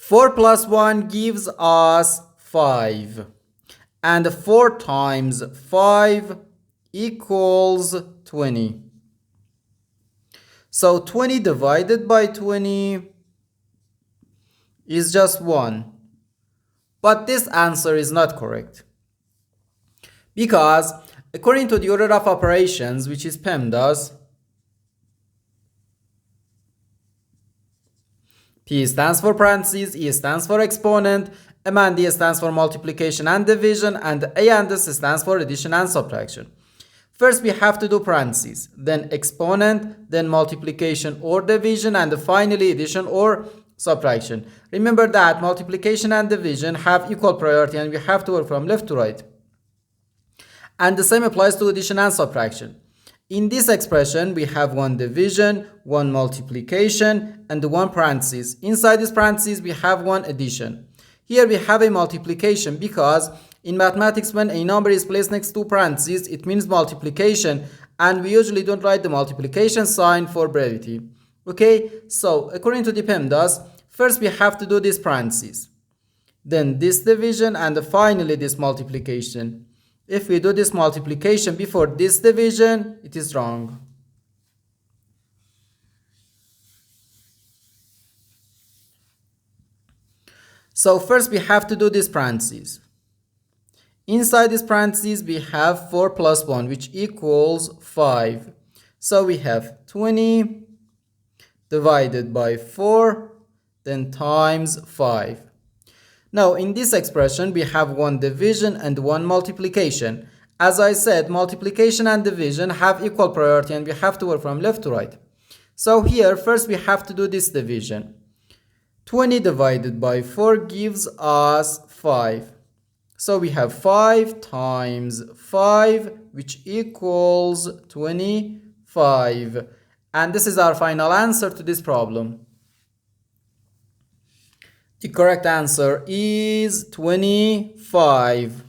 4 plus 1 gives us 5. And 4 times 5 equals 20. So 20 divided by 20 is just 1. But this answer is not correct. Because according to the order of operations, which is PEMDAS, P stands for parentheses, E stands for exponent, M and D stands for multiplication and division, and A and S stands for addition and subtraction. First we have to do parentheses, then exponent, then multiplication or division, and finally addition or subtraction. Remember that multiplication and division have equal priority and we have to work from left to right. And the same applies to addition and subtraction. In this expression, we have one division, one multiplication, and one parentheses. Inside this parentheses, we have one addition. Here we have a multiplication because in mathematics, when a number is placed next to parentheses, it means multiplication, and we usually don't write the multiplication sign for brevity. Okay, so according to the PEMDAS, first we have to do this parentheses, then this division, and finally this multiplication. If we do this multiplication before this division, it is wrong. So first we have to do this parentheses. Inside this parentheses we have 4 plus 1, which equals 5. So we have 20 divided by 4, then times 5. Now in this expression we have one division and one multiplication. As I said, multiplication and division have equal priority and we have to work from left to right. So here first we have to do this division. 20 divided by 4 gives us 5. So we have 5 times 5, which equals 25. And this is our final answer to this problem. The correct answer is 25.